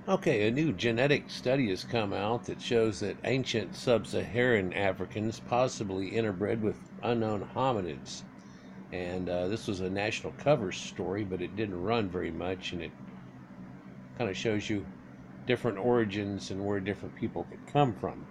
Okay, a new genetic study has come out that shows that ancient sub-Saharan Africans possibly interbred with unknown hominids. And this was a national cover story, but it didn't run very much, and it kind of shows you different origins and where different people could come from.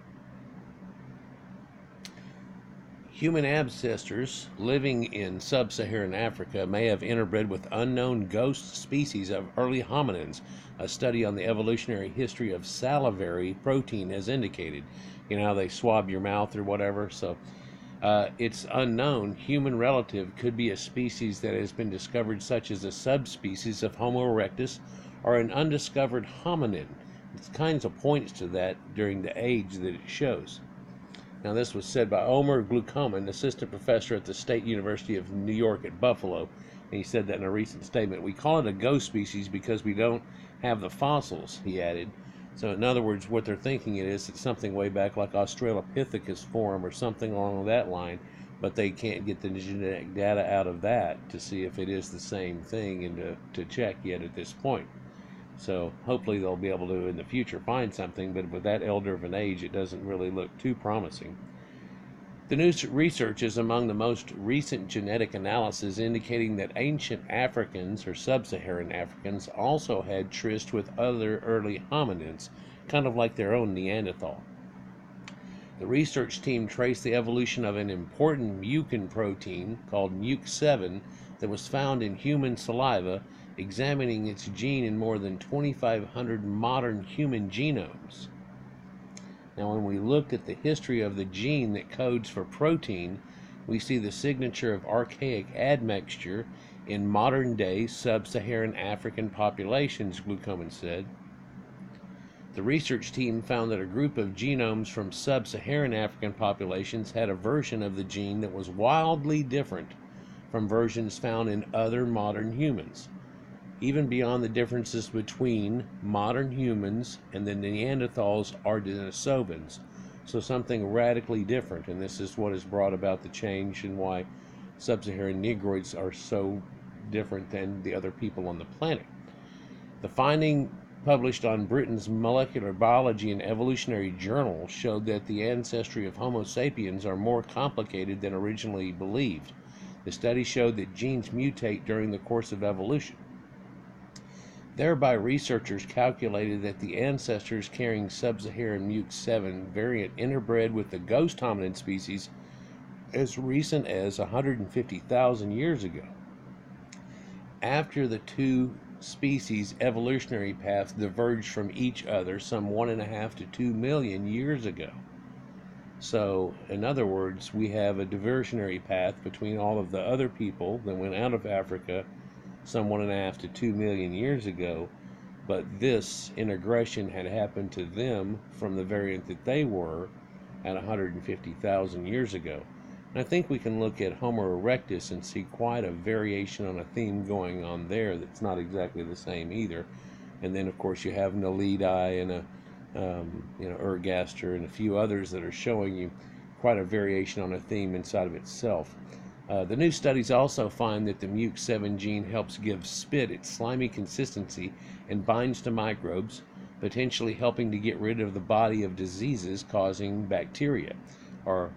Human ancestors living in sub-Saharan Africa may have interbred with unknown ghost species of early hominins. A study on the evolutionary history of salivary protein has indicated. You know how they swab your mouth or whatever? So it's unknown. Human relative could be a species that has been discovered, such as a subspecies of Homo erectus or an undiscovered hominid. It kinds of points to that during the age that it shows. Now, this was said by Omer Glucoman, assistant professor at the State University of New York at Buffalo. And he said that in a recent statement. We call it a ghost species because we don't have the fossils, he added. So, in other words, what they're thinking it is, it's something way back like Australopithecus form or something along that line, but they can't get the genetic data out of that to see if it is the same thing and to check yet at this point. So hopefully they'll be able to in the future find something, but with that elder of an age, it doesn't really look too promising. The new research is among the most recent genetic analysis indicating that ancient Africans or sub-Saharan Africans also had tryst with other early hominids, kind of like their own Neanderthal. The research team traced the evolution of an important mucin protein called MUC7 that was found in human saliva, examining its gene in more than 2,500 modern human genomes. Now, when we look at the history of the gene that codes for protein, we see the signature of archaic admixture in modern-day sub-Saharan African populations, Glucoman said. The research team found that a group of genomes from sub-Saharan African populations had a version of the gene that was wildly different from versions found in other modern humans, even beyond the differences between modern humans and the Neanderthals or Denisovans. So something radically different, and this is what has brought about the change and why sub-Saharan Negroids are so different than the other people on the planet. The finding published on Britain's Molecular Biology and Evolutionary Journal showed that the ancestry of Homo sapiens are more complicated than originally believed. The study showed that genes mutate during the course of evolution. Thereby, researchers calculated that the ancestors carrying sub-Saharan MUC7 variant interbred with the ghost hominid species as recent as 150,000 years ago. After the two species' evolutionary paths diverged from each other some 1.5 to 2 million years ago. So, in other words, we have a diversionary path between all of the other people that went out of Africa some 1.5 to 2 million years ago, but this integration had happened to them from the variant that they were at 150,000 years ago. And I think we can look at Homo erectus and see quite a variation on a theme going on there that's not exactly the same either. And then, of course, you have Naledi and Ergaster and a few others that are showing you quite a variation on a theme inside of itself. The new studies also find that the MUC7 gene helps give spit its slimy consistency and binds to microbes, potentially helping to get rid of the body of diseases causing bacteria, or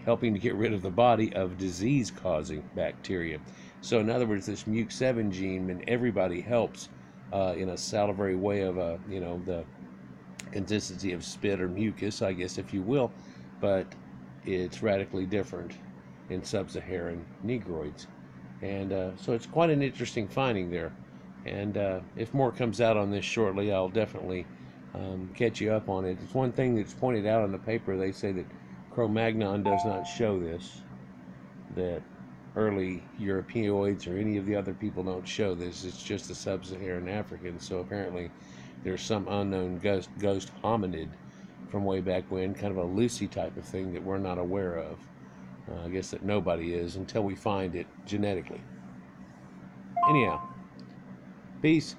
helping to get rid of the body of disease-causing bacteria. So in other words, this MUC7 gene, when everybody helps in a salivary way of the consistency of spit or mucus, I guess, if you will, but it's radically different in sub-Saharan Negroids. And so it's quite an interesting finding there. And if more comes out on this shortly, I'll definitely catch you up on it. It's one thing that's pointed out in the paper. They say that Cro-Magnon does not show this, that early Europeoids or any of the other people don't show this. It's just the sub-Saharan Africans. So apparently there's some unknown ghost hominid from way back when, kind of a Lucy type of thing that we're not aware of. I guess that nobody is until we find it genetically. Anyhow, peace.